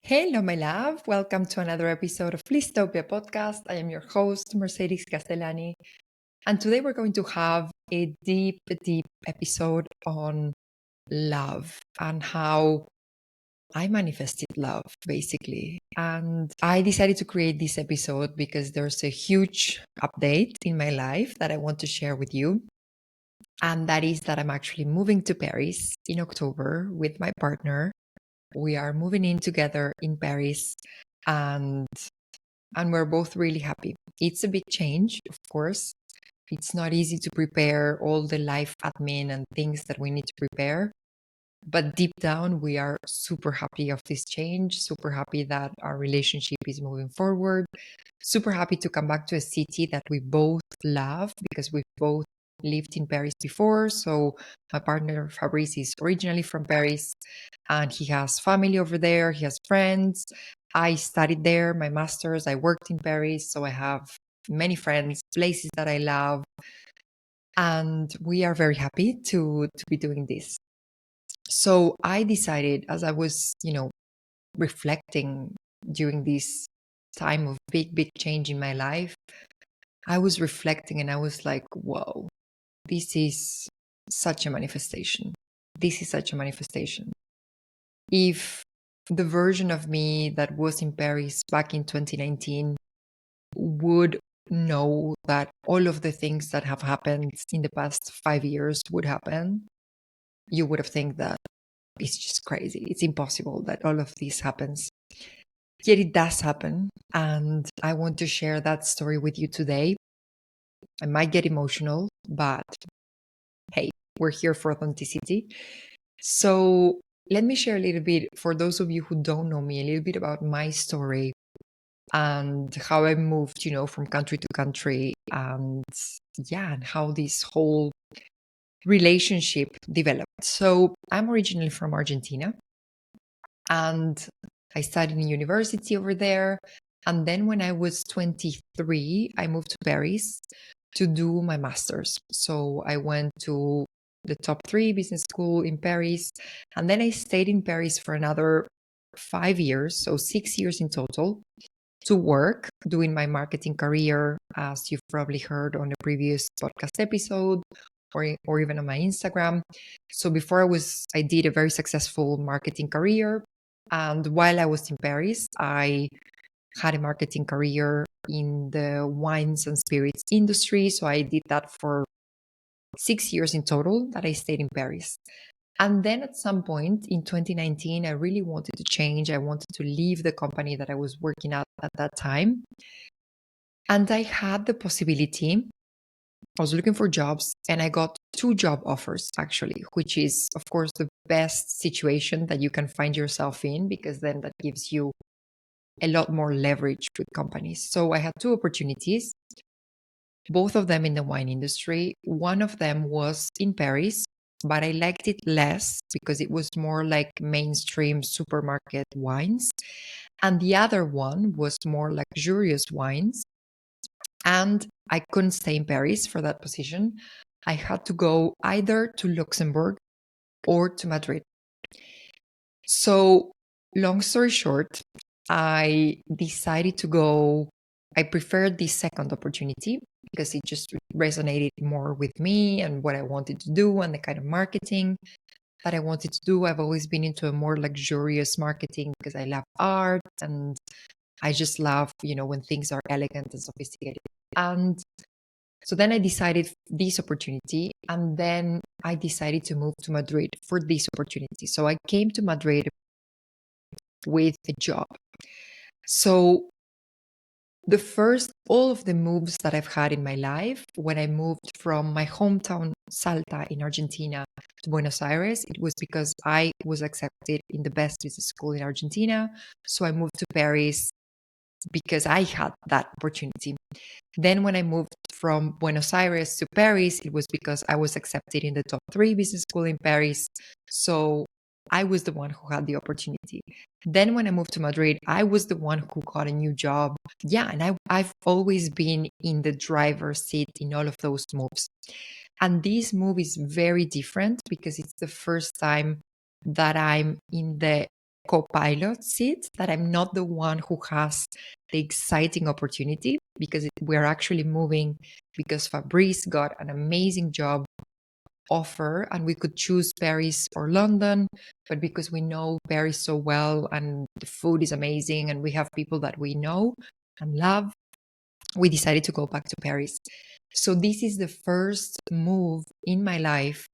Hello, my love. Welcome to another episode of Blisstopia podcast. I am your host, Mercedes Castellani. And today we're going to have a deep episode on love and how I manifested love, basically. And I decided to create this episode because there's a huge update in my life that I want to share with you. And that is that I'm actually moving to Paris in October with my partner. We are moving in together in Paris, and we're both really happy. It's a big change, of course. It's not easy to prepare all the life admin and things that we need to prepare, but deep down we are super happy of this change, super happy that our relationship is moving forward, super happy to come back to a city that we both love because we've both lived in Paris before. So my partner Fabrice is originally from Paris and he has family over there, he has friends. I studied there, my master's, I worked in Paris, so I have many friends, places that I love, and we are very happy to be doing this. So I decided, as I was, reflecting during this time of big change in my life, I was reflecting and I was like, whoa, this is such a manifestation. This is such a manifestation. If the version of me that was in Paris back in 2019 would know that all of the things that have happened in the past 5 years would happen, you would have think that it's just crazy. It's impossible that all of this happens. Yet it does happen. And I want to share that story with you today. I might get emotional, but hey, we're here for authenticity. So let me share a little bit, for those of you who don't know me, a little bit about my story and how I moved, from country to country, and and how this whole relationship developed. So I'm originally from Argentina and I studied in university over there. And then when I was 23, I moved to Paris to do my master's. So I went to the top three business school in Paris. And then I stayed in Paris for another 5 years, so 6 years in total, to work doing my marketing career, as you've probably heard on the previous podcast episode or even on my Instagram. So before I did a very successful marketing career. And while I was in Paris, I had a marketing career in the wines and spirits industry. So I did that for 6 years in total that I stayed in Paris. And then at some point in 2019, I really wanted to change. I wanted to leave the company that I was working at that time. And I had the possibility, I was looking for jobs and I got 2 job offers actually, which is, of course, the best situation that you can find yourself in because then that gives you a lot more leverage with companies. So I had 2 opportunities, both of them in the wine industry. One of them was in Paris, but I liked it less because it was more like mainstream supermarket wines. And the other one was more luxurious wines. And I couldn't stay in Paris for that position. I had to go either to Luxembourg or to Madrid. So, long story short, I decided to go. I preferred the second opportunity because it just resonated more with me and what I wanted to do and the kind of marketing that I wanted to do. I've always been into a more luxurious marketing because I love art and I just love, when things are elegant and sophisticated. And so then I decided this opportunity, and then I decided to move to Madrid for this opportunity. So I came to Madrid with a job. So all of the moves that I've had in my life, when I moved from my hometown, Salta in Argentina, to Buenos Aires, it was because I was accepted in the best business school in Argentina. So I moved to Paris because I had that opportunity. Then when I moved from Buenos Aires to Paris, it was because I was accepted in the top 3 business school in Paris. So I was the one who had the opportunity. Then when I moved to Madrid, I was the one who got a new job. Yeah, and I've always been in the driver's seat in all of those moves. And this move is very different because it's the first time that I'm in the co-pilot seat, that I'm not the one who has the exciting opportunity, because we're actually moving because Fabrice got an amazing job offer and we could choose Paris or London, but because we know Paris so well and the food is amazing and we have people that we know and love, we decided to go back to Paris. So this is the first move in my life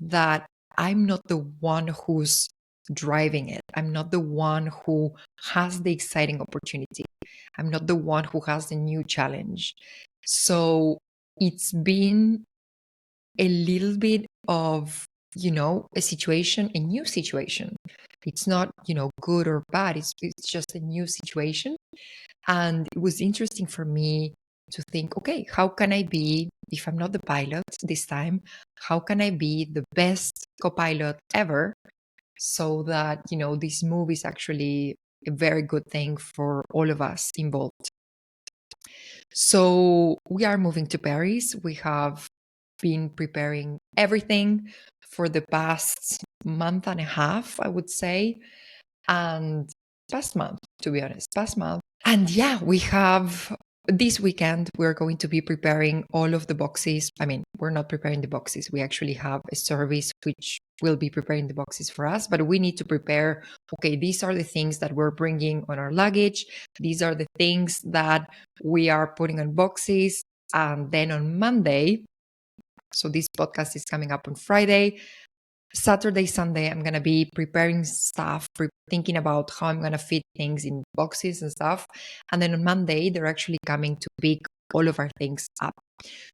that I'm not the one who's driving it. I'm not the one who has the exciting opportunity. I'm not the one who has the new challenge. So it's been a little bit of, a situation, a new situation. It's not, good or bad. It's just a new situation. And it was interesting for me to think, okay, how can I be, if I'm not the pilot this time, how can I be the best co-pilot ever, so that, this move is actually a very good thing for all of us involved. So we are moving to Paris. We have been preparing everything for the past month and a half, I would say. And past month, to be honest, past month. And yeah, we have this weekend, we're going to be preparing all of the boxes. I mean, we're not preparing the boxes. We actually have a service which will be preparing the boxes for us, but we need to prepare, okay, these are the things that we're bringing on our luggage. These are the things that we are putting on boxes. And then on Monday, so this podcast is coming up on Friday, Saturday, Sunday, I'm going to be preparing stuff, thinking about how I'm going to fit things in boxes and stuff. And then on Monday, they're actually coming to pick all of our things up.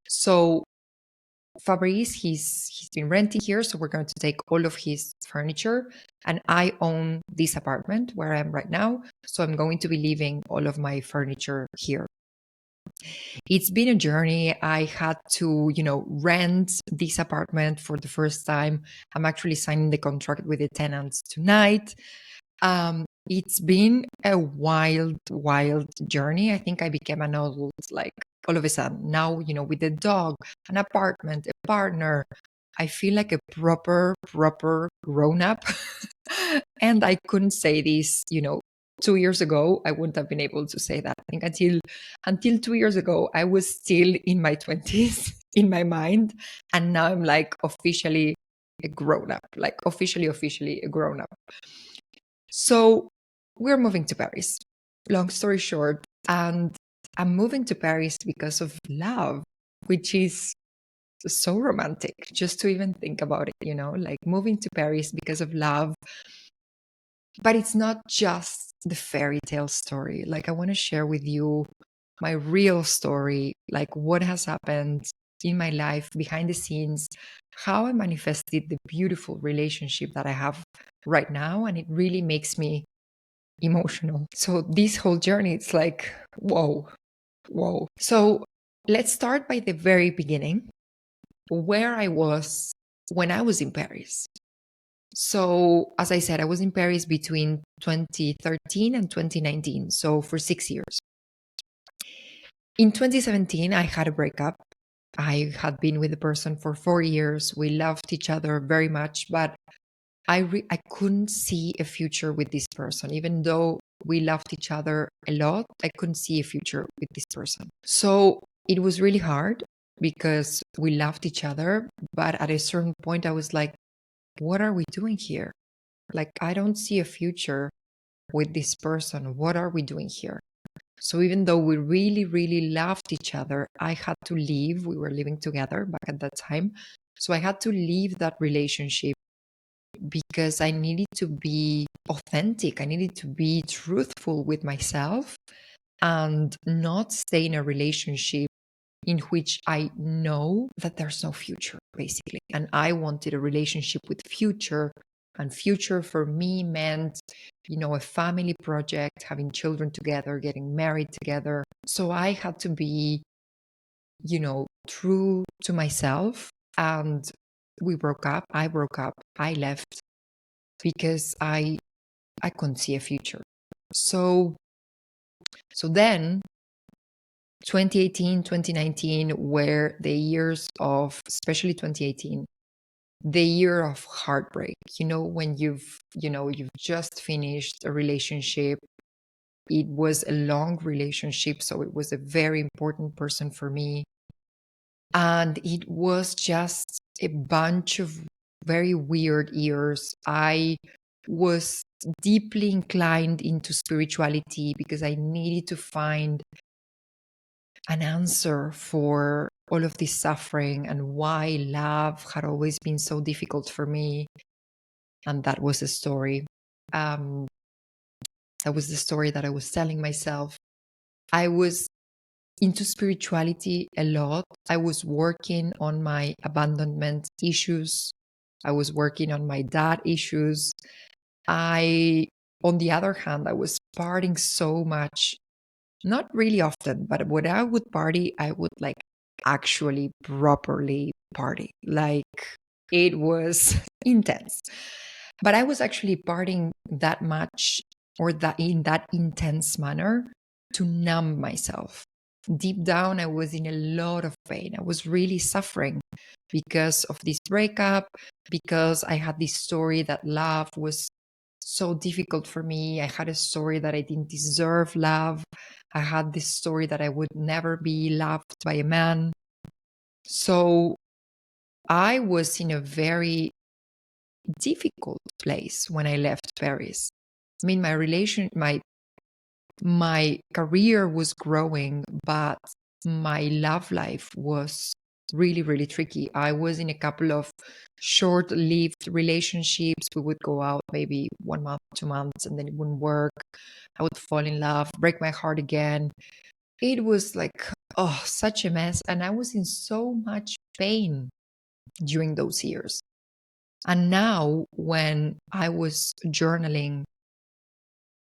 So Fabrice, he's been renting here, so we're going to take all of his furniture. And I own this apartment where I am right now, so I'm going to be leaving all of my furniture here. It's been a journey. I had to, rent this apartment for the first time. I'm actually signing the contract with the tenants tonight. It's been a wild, wild journey. I think I became an adult like all of a sudden. Now, with a dog, an apartment, a partner, I feel like a proper grown up. And I couldn't say this, 2 years ago, I wouldn't have been able to say that. I think until 2 years ago, I was still in my 20s in my mind. And now I'm like officially a grown up, like officially a grown up. So we're moving to Paris. Long story short, and I'm moving to Paris because of love, which is so romantic just to even think about it, like moving to Paris because of love. But it's not just the fairy tale story. Like, I want to share with you my real story, like what has happened in my life behind the scenes, how I manifested the beautiful relationship that I have right now. And it really makes me emotional. So this whole journey, it's like, whoa. So let's start by the very beginning, where I was when I was in Paris. So, as I said, I was in Paris between 2013 and 2019, so for 6 years. In 2017, I had a breakup. I had been with the person for 4 years. We loved each other very much, but I couldn't see a future with this person. Even though we loved each other a lot, I couldn't see a future with this person. So it was really hard because we loved each other, but at a certain point, I was like, what are we doing here? Like, I don't see a future with this person. What are we doing here? So even though we really, really loved each other, I had to leave. We were living together back at that time. So I had to leave that relationship because I needed to be authentic. I needed to be truthful with myself and not stay in a relationship in which I know that there's no future, basically. And I wanted a relationship with future. And future for me meant, a family project, having children together, getting married together. So I had to be, true to myself. And we broke up. I broke up. I left because I couldn't see a future. So then 2018, 2019 were the years of, especially 2018, the year of heartbreak. When you've just finished a relationship. It was a long relationship, so it was a very important person for me. And it was just a bunch of very weird years. I was deeply inclined into spirituality because I needed to find an answer for all of this suffering and why love had always been so difficult for me. And that was the story. Um, that was the story that I was telling myself. I was into spirituality a lot. I was working on my abandonment issues. I was working on my dad issues. On the other hand, I was partying so much, not really often, but when I would party, I would like actually properly party. Like it was intense. But I was actually partying that much or that in that intense manner to numb myself. Deep down, I was in a lot of pain. I was really suffering because of this breakup, because I had this story that love was so difficult for me. I had a story that I didn't deserve love. I had this story that I would never be loved by a man. So I was in a very difficult place when I left Paris. I mean, my career was growing, but my love life was really, really tricky. I was in a couple of short-lived relationships. We would go out maybe 1 month, 2 months, and then it wouldn't work. I would fall in love, break my heart again. It was like, oh, such a mess. And I was in so much pain during those years. And now, when I was journaling,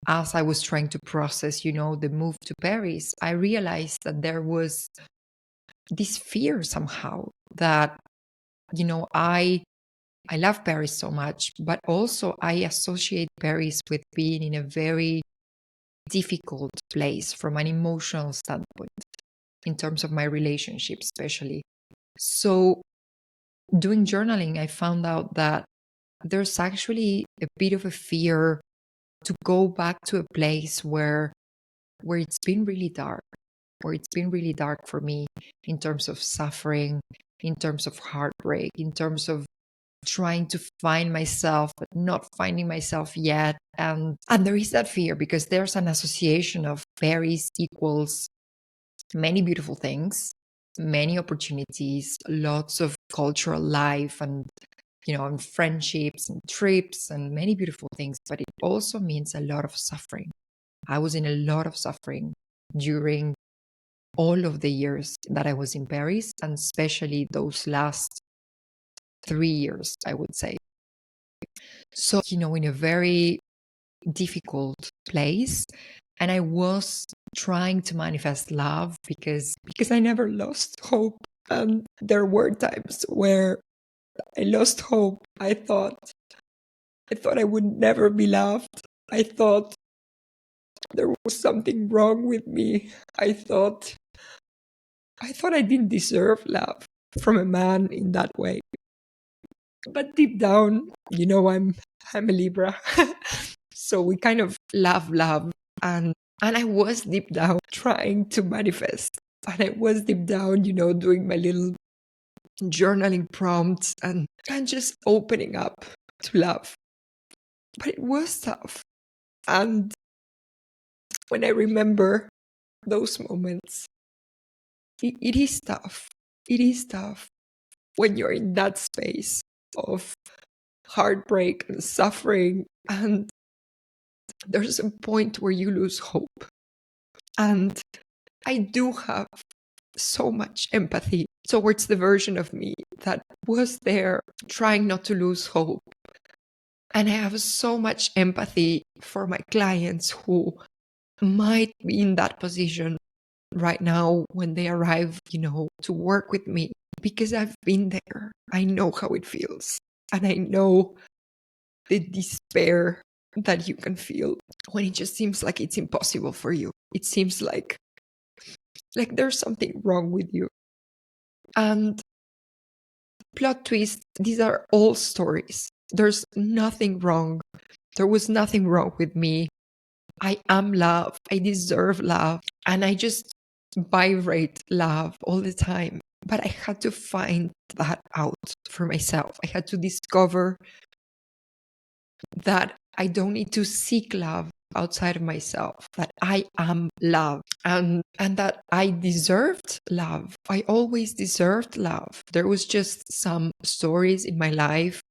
as I was trying to process, the move to Paris, I realized that there was this fear somehow that, I love Paris so much, but also I associate Paris with being in a very difficult place from an emotional standpoint, in terms of my relationship, especially. So, doing journaling, I found out that there's actually a bit of a fear to go back to a place where it's been really dark, where it's been really dark for me in terms of suffering, in terms of heartbreak, in terms of trying to find myself but not finding myself yet. And there is that fear because there's an association of Paris equals many beautiful things, many opportunities, lots of cultural life and friendships and trips and many beautiful things, but it also means a lot of suffering. I was in a lot of suffering during all of the years that I was in Paris, and especially those last 3 years, I would say. So, in a very difficult place. And I was trying to manifest love because I never lost hope. And there were times where I lost hope. I thought I would never be loved. I thought there was something wrong with me. I thought I didn't deserve love from a man in that way. But deep down, I'm a Libra. So we kind of love and I was deep down trying to manifest. And I was deep down, doing my little journaling prompts and just opening up to love. But it was tough. And when I remember those moments, it is tough. It is tough when you're in that space of heartbreak and suffering. And there's a point where you lose hope. And I do have so much empathy towards the version of me that was there trying not to lose hope. And I have so much empathy for my clients who might be in that position right now when they arrive, to work with me, because I've been there. I know how it feels. And I know the despair that you can feel when it just seems like it's impossible for you. It seems like there's something wrong with you. And plot twist, these are all stories. There's nothing wrong. There was nothing wrong with me. I am love. I deserve love. And I just vibrate love all the time. But I had to find that out for myself. I had to discover that I don't need to seek love outside of myself, that I am love, and that I deserved love. I always deserved love. There was just some stories in my life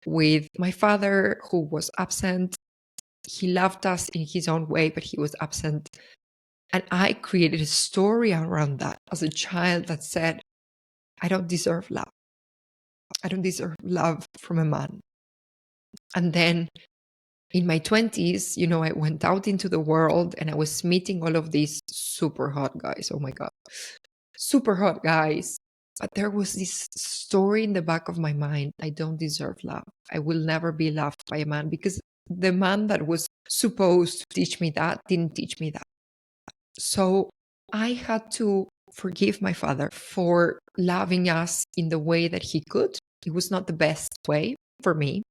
with my father who was absent. He loved us in his own way, but he was absent. And I created a story around that as a child that said, I don't deserve love. I don't deserve love from a man. And then in my 20s, I went out into the world and I was meeting all of these super hot guys. Oh my God, super hot guys. But there was this story in the back of my mind. I don't deserve love. I will never be loved by a man, because the man that was supposed to teach me that didn't teach me that. So I had to forgive my father for loving us in the way that he could. It was not the best way for me,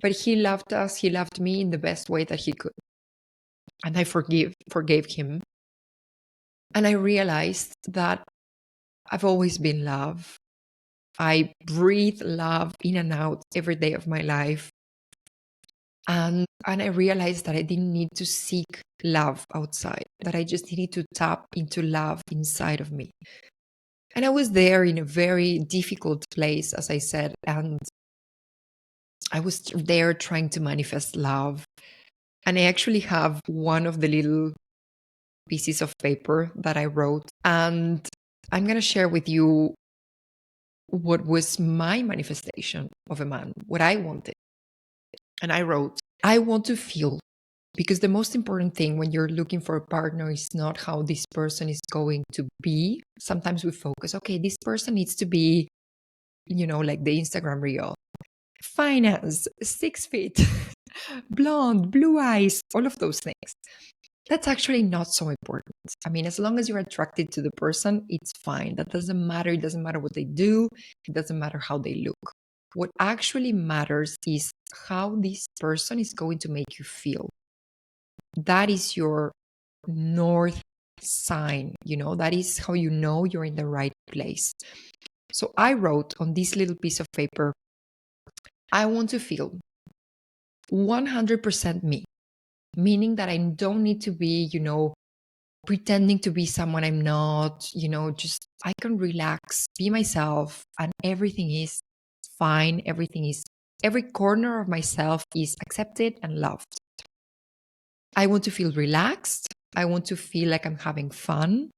but he loved us. He loved me in the best way that he could. And I forgave him. And I realized that I've always been love. I breathe love in and out every day of my life. And I realized that I didn't need to seek love outside, that I just needed to tap into love inside of me. And I was there in a very difficult place, as I said, and I was there trying to manifest love. And I actually have one of the little pieces of paper that I wrote, and I'm going to share with you what was my manifestation of a man, what I wanted. And I wrote, I want to feel, because the most important thing when you're looking for a partner is not how this person is going to be. Sometimes we focus, okay, this person needs to be, like the Instagram reel, finance, 6 feet, blonde, blue eyes, all of those things. That's actually not so important. I mean, as long as you're attracted to the person, it's fine. That doesn't matter. It doesn't matter what they do. It doesn't matter how they look. What actually matters is how this person is going to make you feel. That is your north sign, that is how you know you're in the right place. So I wrote on this little piece of paper, I want to feel 100% me, meaning that I don't need to be, pretending to be someone I'm not, just I can relax, be myself, and everything is fine. Every corner of myself is accepted and loved. I want to feel relaxed. I want to feel like I'm having fun.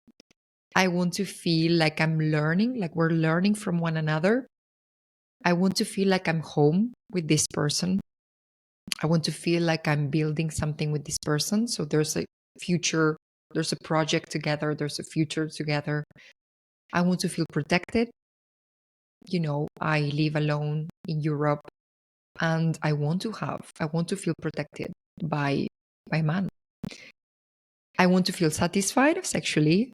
I want to feel like I'm learning, like we're learning from one another. I want to feel like I'm home with this person. I want to feel like I'm building something with this person. So there's a future, there's a project together, there's a future together. I want to feel protected. I live alone in Europe, and I want to feel protected by man. I want to feel satisfied sexually.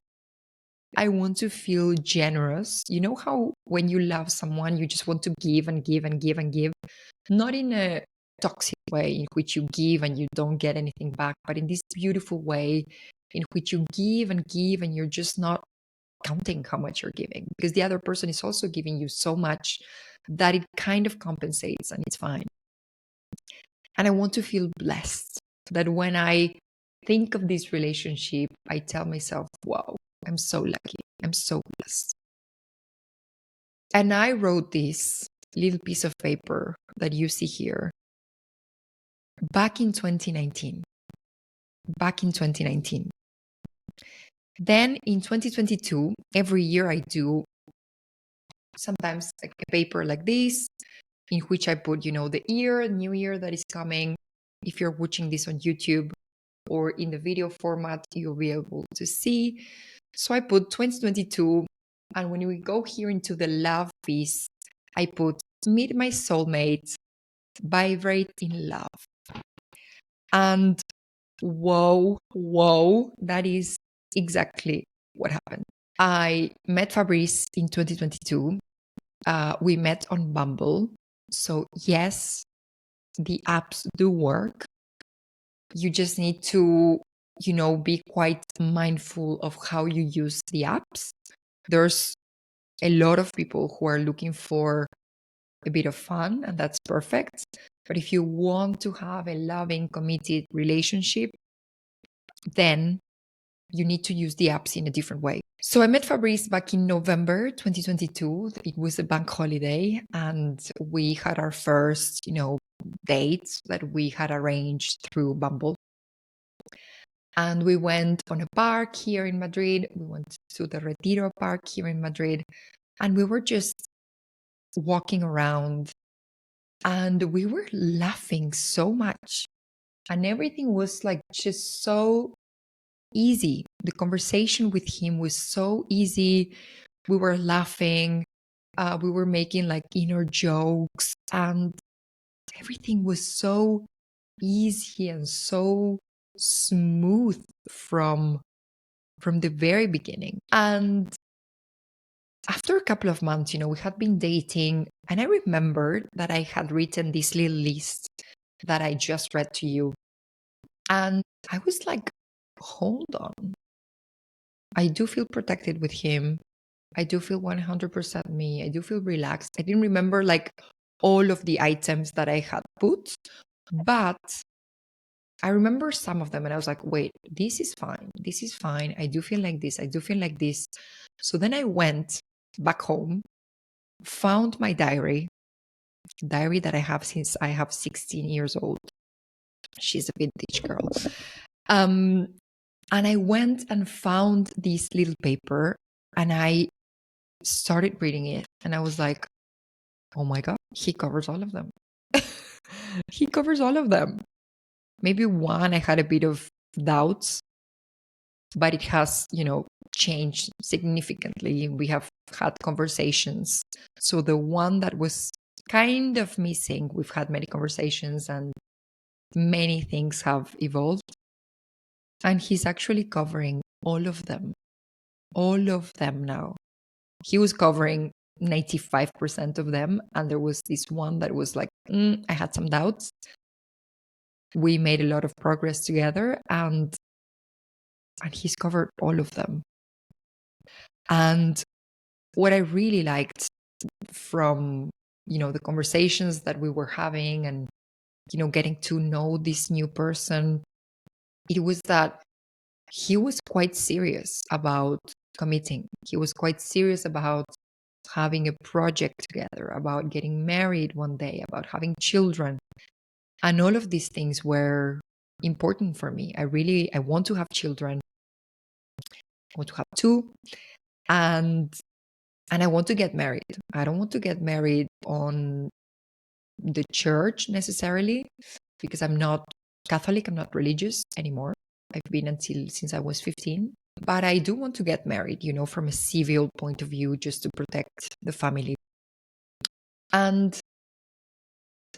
I want to feel generous. You know how when you love someone, you just want to give and give and give and give, not in a toxic way in which you give and you don't get anything back, but in this beautiful way in which you give and you're just not counting how much you're giving, because the other person is also giving you so much that it kind of compensates and it's fine. And I want to feel blessed, that when I think of this relationship, I tell myself, wow, I'm so lucky. I'm so blessed. And I wrote this little piece of paper that you see here back in 2019. Then in 2022, every year I do sometimes a paper like this, in which I put, the new year that is coming. If you're watching this on YouTube or in the video format, you'll be able to see. So I put 2022. And when we go here into the love piece, I put meet my soulmate, vibrate in love. And whoa, that is exactly what happened. I met Fabrice in 2022. We met on Bumble. So yes, the apps do work. You just need to, be quite mindful of how you use the apps. There's a lot of people who are looking for a bit of fun, and that's perfect. But if you want to have a loving, committed relationship, then you need to use the apps in a different way. So I met Fabrice back in November 2022. It was a bank holiday, and we had our first, dates that we had arranged through Bumble. And we went on a park here in Madrid. We went to the Retiro Park here in Madrid, and we were just walking around, and we were laughing so much. And everything was like just so easy. The conversation with him was so easy. We were laughing. We were making like inner jokes, and everything was so easy and so smooth from the very beginning. And after a couple of months, we had been dating, and I remembered that I had written this little list that I just read to you. And I was like, hold on. I do feel protected with him. I do feel 100% me. I do feel relaxed. I didn't remember like all of the items that I had put, but I remember some of them, and I was like, wait, this is fine. This is fine. I do feel like this. I do feel like this. So then I went back home, found my diary that I have since I have 16 years old. She's a vintage girl. And I went and found this little paper, and I started reading it, and I was like, oh my God, he covers all of them. He covers all of them. Maybe one I had a bit of doubts, but it has, changed significantly. We have had conversations. So the one that was kind of missing, we've had many conversations, and many things have evolved. And he's actually covering all of them now. He was covering 95% of them. And there was this one that was like, I had some doubts. We made a lot of progress together, and he's covered all of them. And what I really liked from, the conversations that we were having, and, getting to know this new person, it was that he was quite serious about committing. He was quite serious about having a project together, about getting married one day, about having children. And all of these things were important for me. I want to have children. I want to have two. And I want to get married. I don't want to get married on the church necessarily, because I'm not Catholic, I'm not religious anymore. I've been since I was 15. But I do want to get married, from a civil point of view, just to protect the family. And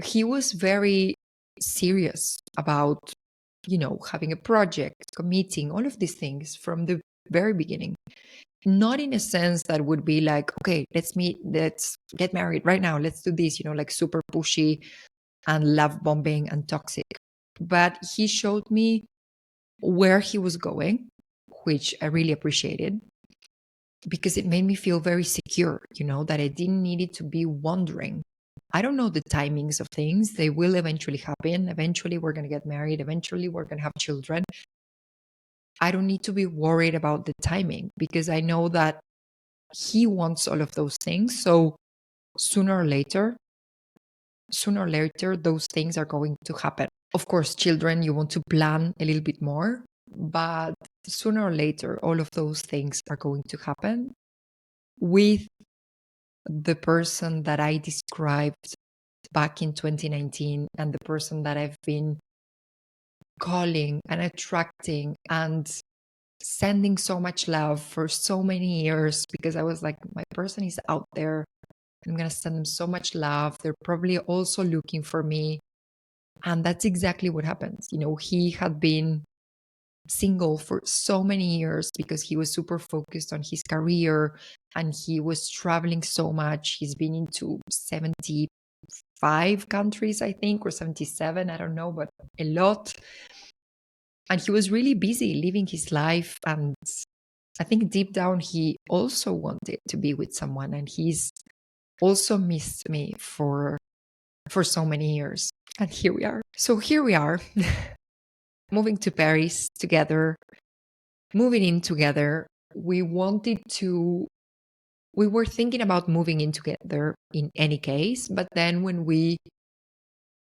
he was very serious about, having a project, committing, all of these things from the very beginning. Not in a sense that would be like, okay, let's get married right now. Let's do this, like super pushy and love bombing and toxic. But he showed me where he was going, which I really appreciated, because it made me feel very secure, that I didn't need it to be wondering. I don't know the timings of things. They will eventually happen. Eventually, we're going to get married. Eventually, we're going to have children. I don't need to be worried about the timing, because I know that he wants all of those things. So sooner or later, those things are going to happen. Of course, children, you want to plan a little bit more, but sooner or later, all of those things are going to happen with the person that I described back in 2019, and the person that I've been calling and attracting and sending so much love for so many years, because I was like, my person is out there. I'm going to send them so much love. They're probably also looking for me. And that's exactly what happens. He had been single for so many years because he was super focused on his career and he was traveling so much. He's been into 75 countries, I think, or 77, I don't know, but a lot. And he was really busy living his life. And I think deep down, he also wanted to be with someone. And he's also missed me for so many years. And here we are. So here we are, moving to Paris together, moving in together. We were thinking about moving in together in any case. But then when we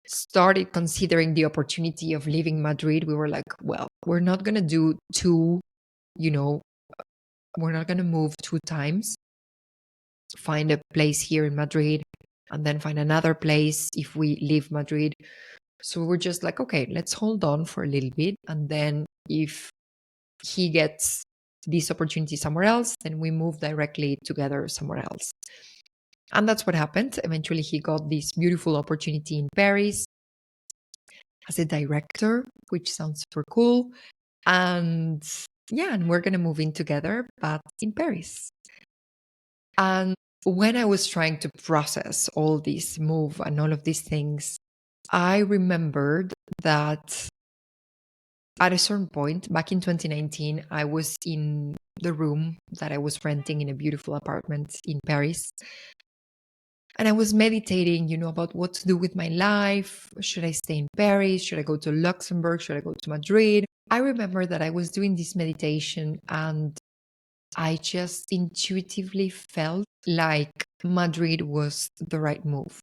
started considering the opportunity of leaving Madrid, we were like, well, we're not going to do two, you know, we're not going to move two times, find a place here in Madrid and then find another place if we leave Madrid. So we were just like, okay, let's hold on for a little bit. And then if he gets this opportunity somewhere else, then we move directly together somewhere else. And that's what happened. Eventually, he got this beautiful opportunity in Paris as a director, which sounds super cool. And yeah, and we're going to move in together, but in Paris. And when I was trying to process all this move and all of these things, I remembered that at a certain point, back in 2019, I was in the room that I was renting in a beautiful apartment in Paris. And I was meditating, about what to do with my life. Should I stay in Paris? Should I go to Luxembourg? Should I go to Madrid? I remember that I was doing this meditation and I just intuitively felt like Madrid was the right move.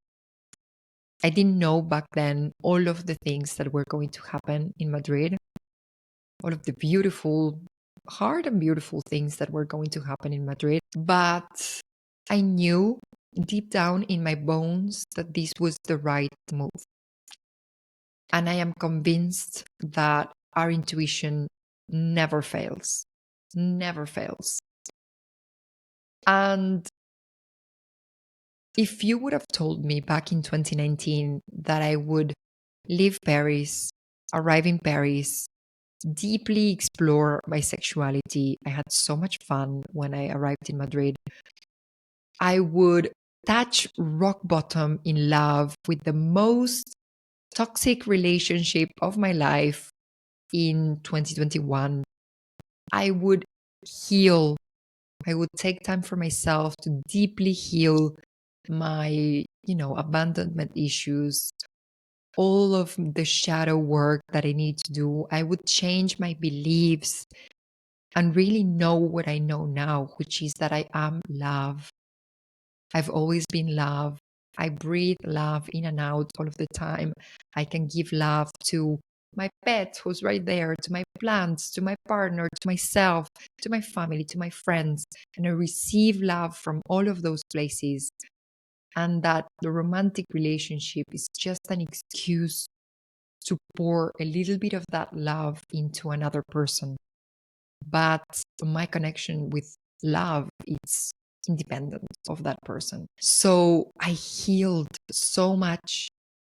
I didn't know back then all of the things that were going to happen in Madrid, all of the beautiful, hard and beautiful things that were going to happen in Madrid. But I knew deep down in my bones that this was the right move. And I am convinced that our intuition never fails, never fails. And if you would have told me back in 2019 that I would leave Paris, arrive in Paris, deeply explore my sexuality, I had so much fun when I arrived in Madrid, I would touch rock bottom in love with the most toxic relationship of my life in 2021, I would heal. I would take time for myself to deeply heal my, abandonment issues, all of the shadow work that I need to do. I would change my beliefs and really know what I know now, which is that I am love. I've always been love. I breathe love in and out all of the time. I can give love to my pet who's right there, to my plants, to my partner, to myself, to my family, to my friends. And I receive love from all of those places. And that the romantic relationship is just an excuse to pour a little bit of that love into another person. But my connection with love, it's independent of that person. So I healed so much.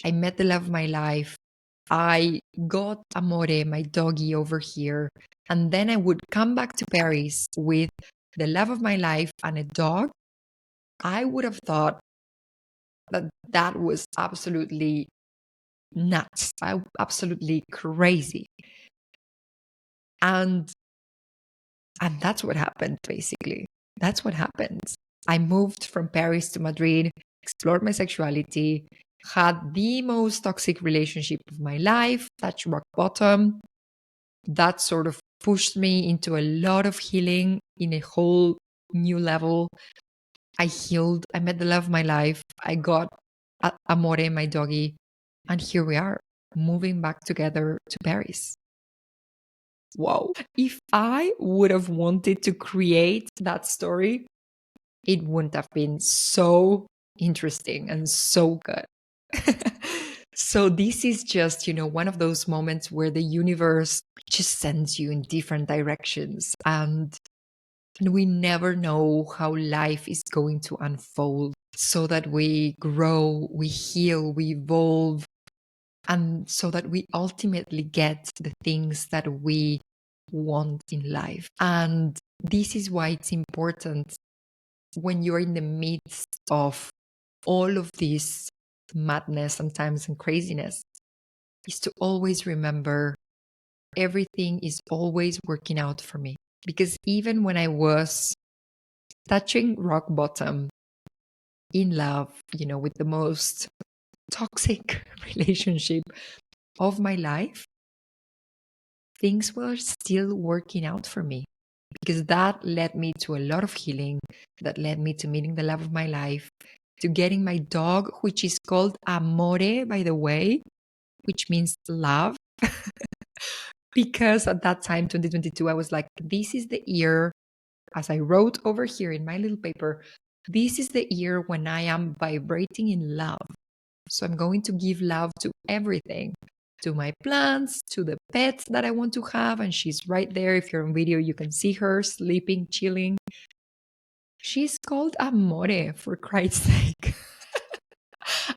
I met the love of my life. I got Amore, my doggy, over here. And then I would come back to Paris with the love of my life and a dog. I would have thought that that was absolutely nuts, absolutely crazy. And that's what happened, basically. That's what happened. I moved from Paris to Madrid, explored my sexuality, had the most toxic relationship of my life, touched rock bottom. That sort of pushed me into a lot of healing in a whole new level. I healed. I met the love of my life. I got Amore, my doggy. And here we are, moving back together to Paris. Wow. If I would have wanted to create that story, it wouldn't have been so interesting and so good. So this is just, one of those moments where the universe just sends you in different directions and we never know how life is going to unfold so that we grow, we heal, we evolve, and so that we ultimately get the things that we want in life. And this is why it's important when you're in the midst of all of this madness sometimes and craziness, is to always remember everything is always working out for me. Because even when I was touching rock bottom in love, with the most toxic relationship of my life, things were still working out for me. Because that led me to a lot of healing, that led me to meeting the love of my life, to getting my dog, which is called Amore, by the way, which means love. Because at that time, 2022, I was like, this is the year, as I wrote over here in my little paper, this is the year when I am vibrating in love. So I'm going to give love to everything, to my plants, to the pets that I want to have. And she's right there. If you're on video, you can see her sleeping, chilling. She's called Amore, for Christ's sake.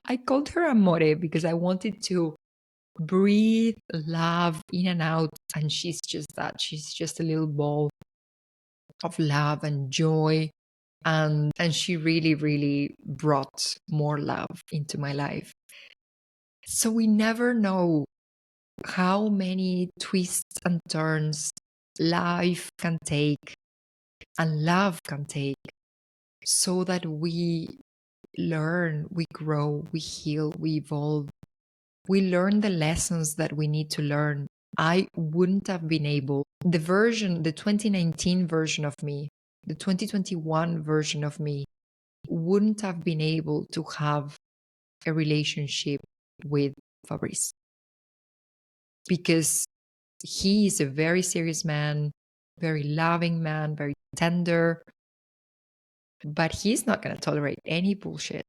I called her Amore because I wanted to breathe love in and out. And she's just that. She's just a little ball of love and joy. And she really, really brought more love into my life. So we never know how many twists and turns life can take and love can take, so that we learn, we grow, we heal, we evolve. We learn the lessons that we need to learn. I wouldn't have been able, the 2019 version of me, the 2021 version of me, wouldn't have been able to have a relationship with Fabrice. Because he is a very serious man, very loving man, very tender, but he's not going to tolerate any bullshit.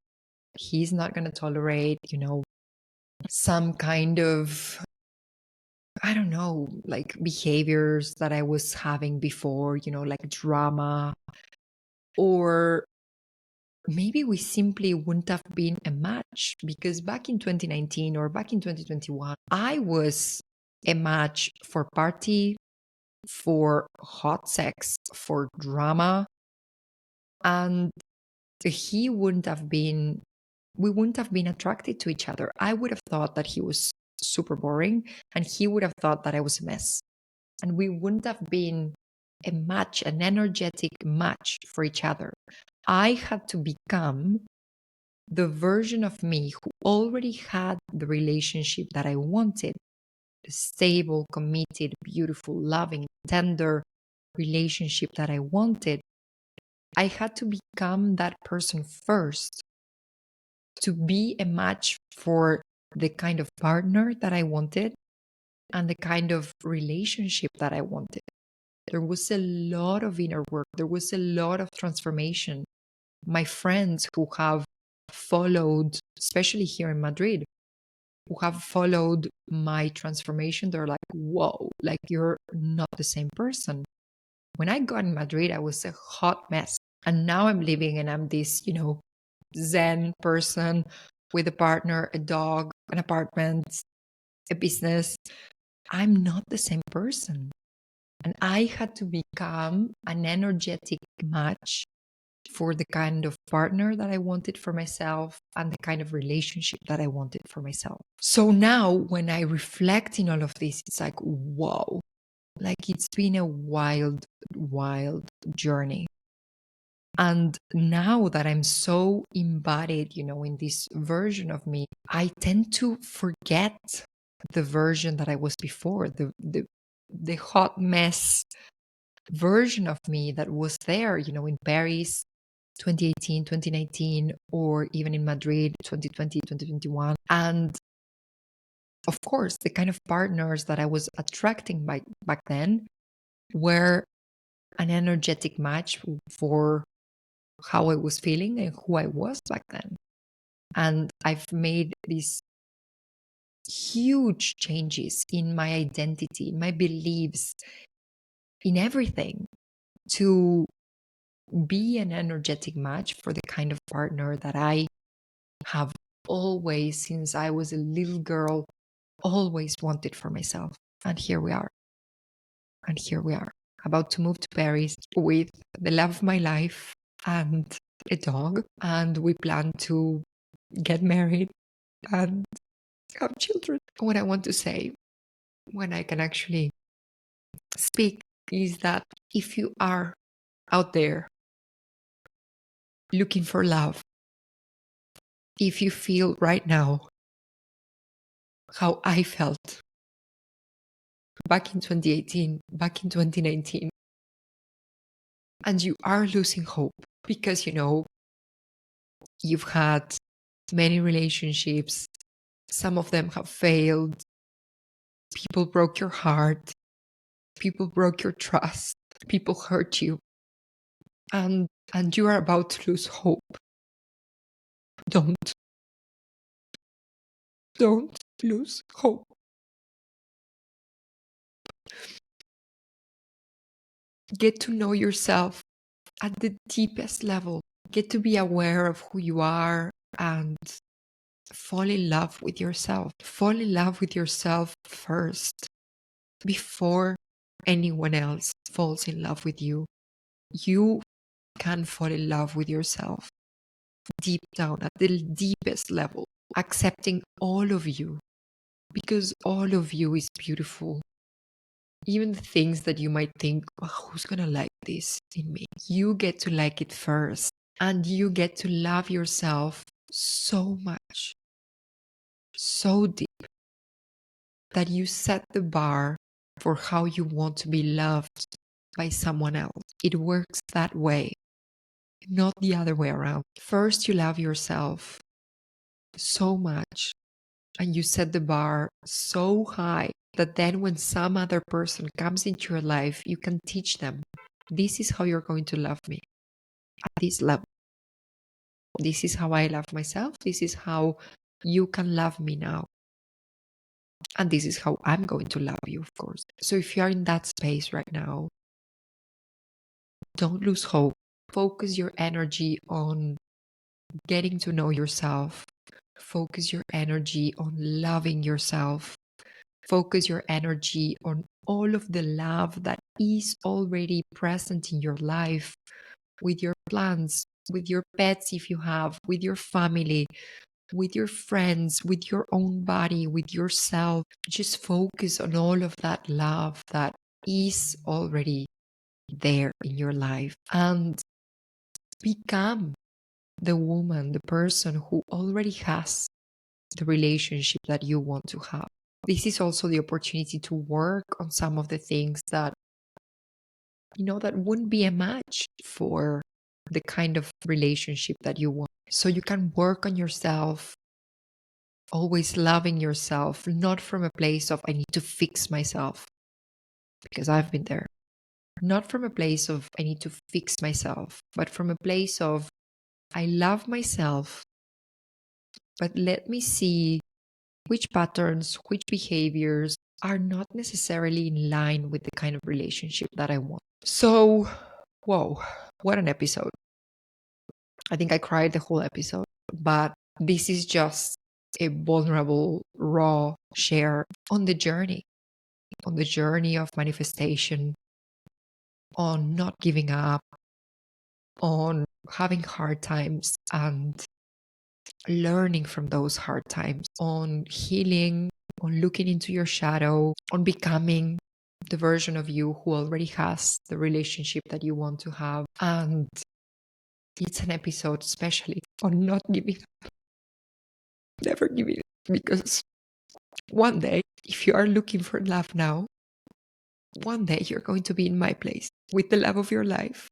He's not going to tolerate, some kind of, I don't know, like behaviors that I was having before, like drama. Or maybe we simply wouldn't have been a match, because back in 2019 or back in 2021, I was a match for party, for hot sex, for drama. And we wouldn't have been attracted to each other. I would have thought that he was super boring, and he would have thought that I was a mess. And we wouldn't have been a match, an energetic match for each other. I had to become the version of me who already had the relationship that I wanted, the stable, committed, beautiful, loving, tender relationship that I wanted. I had to become that person first to be a match for the kind of partner that I wanted and the kind of relationship that I wanted. There was a lot of inner work. There was a lot of transformation. My friends who have followed, especially here in Madrid, who have followed my transformation, they're like, whoa, like you're not the same person. When I got in Madrid, I was a hot mess. And now I'm living and I'm this, Zen person with a partner, a dog, an apartment, a business. I'm not the same person. And I had to become an energetic match for the kind of partner that I wanted for myself and the kind of relationship that I wanted for myself. So now when I reflect in all of this, it's like, whoa, like it's been a wild, wild journey. And now that I'm so embodied, in this version of me, I tend to forget the version that I was before, the hot mess version of me that was there, in Paris, 2018, 2019, or even in Madrid, 2020, 2021. And of course, the kind of partners that I was attracting back then were an energetic match for how I was feeling and who I was back then. And I've made these huge changes in my identity, in my beliefs, in everything, to be an energetic match for the kind of partner that I have always, since I was a little girl, always wanted for myself. And here we are. And here we are, about to move to Paris with the love of my life and a dog. And we plan to get married and have children. What I want to say, when I can actually speak, is that if you are out there looking for love, if you feel right now how I felt back in 2018, back in 2019, and you are losing hope because, you've had many relationships, some of them have failed, people broke your heart, people broke your trust, people hurt you, and you are about to lose hope. Don't lose hope. Get to know yourself at the deepest level. Get to be aware of who you are and fall in love with yourself. Fall in love with yourself first before anyone else falls in love with you. You can fall in love with yourself deep down at the deepest level, accepting all of you, because all of you is beautiful. Even the things that you might think, who's gonna like this in me? You get to like it first, and you get to love yourself so much, so deep, that you set the bar for how you want to be loved by someone else. It works that way, not the other way around. First, you love yourself so much, and you set the bar so high that then when some other person comes into your life, you can teach them, this is how you're going to love me at this level. This is how I love myself. This is how you can love me now. And this is how I'm going to love you, of course. So if you are in that space right now, don't lose hope. Focus your energy on getting to know yourself. Focus your energy on loving yourself. Focus your energy on all of the love that is already present in your life, with your plants, with your pets if you have, with your family, with your friends, with your own body, with yourself. Just focus on all of that love that is already there in your life, and become the woman, the person who already has the relationship that you want to have. This is also the opportunity to work on some of the things that, that wouldn't be a match for the kind of relationship that you want. So you can work on yourself, always loving yourself, not from a place of I need to fix myself, because I've been there. Not from a place of I need to fix myself, but from a place of I love myself, but let me see which patterns, which behaviors are not necessarily in line with the kind of relationship that I want. So, whoa, what an episode. I think I cried the whole episode, but this is just a vulnerable, raw share on the journey of manifestation, on not giving up, on having hard times and learning from those hard times, on healing, on looking into your shadow, on becoming the version of you who already has the relationship that you want to have. And it's an episode especially on not giving up, never giving up, because one day, if you are looking for love now, one day you're going to be in my place with the love of your life,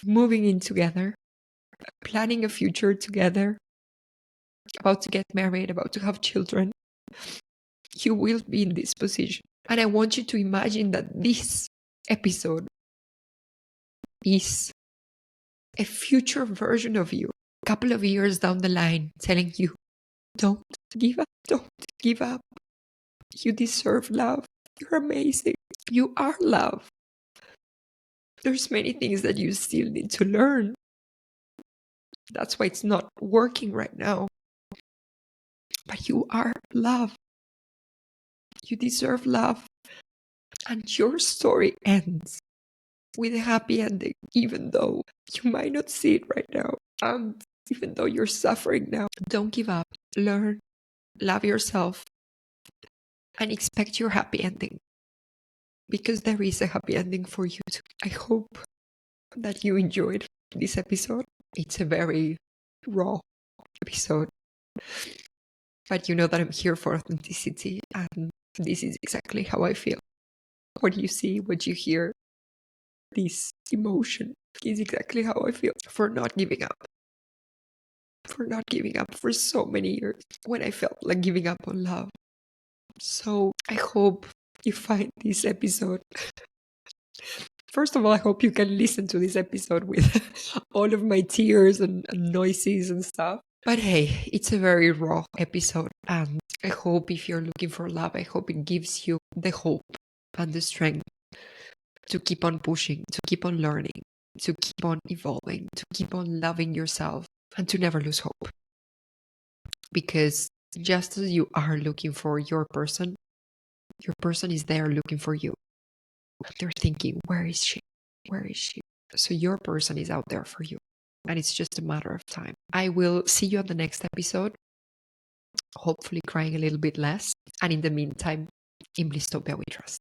moving in together, planning a future together, about to get married, about to have children. You will be in this position. And I want you to imagine that this episode is a future version of you, a couple of years down the line, telling you, don't give up, don't give up. You deserve love. You're amazing. You are love. There's many things that you still need to learn. That's why it's not working right now. But you are love. You deserve love. And your story ends with a happy ending, even though you might not see it right now. And even though you're suffering now, don't give up. Learn, love yourself, and expect your happy ending. Because there is a happy ending for you too. I hope that you enjoyed this episode. It's a very raw episode. But you know that I'm here for authenticity, and this is exactly how I feel. What you see, what you hear, this emotion is exactly how I feel for not giving up. For not giving up for so many years when I felt like giving up on love. So I hope you find this episode. First of all, I hope you can listen to this episode with all of my tears and noises and stuff. But hey, it's a very raw episode, and I hope if you're looking for love, I hope it gives you the hope and the strength to keep on pushing, to keep on learning, to keep on evolving, to keep on loving yourself, and to never lose hope. Because just as you are looking for your person is there looking for you. They're thinking, where is she? Where is she? So your person is out there for you. And it's just a matter of time. I will see you on the next episode. Hopefully crying a little bit less. And in the meantime, in Blisstopia we trust.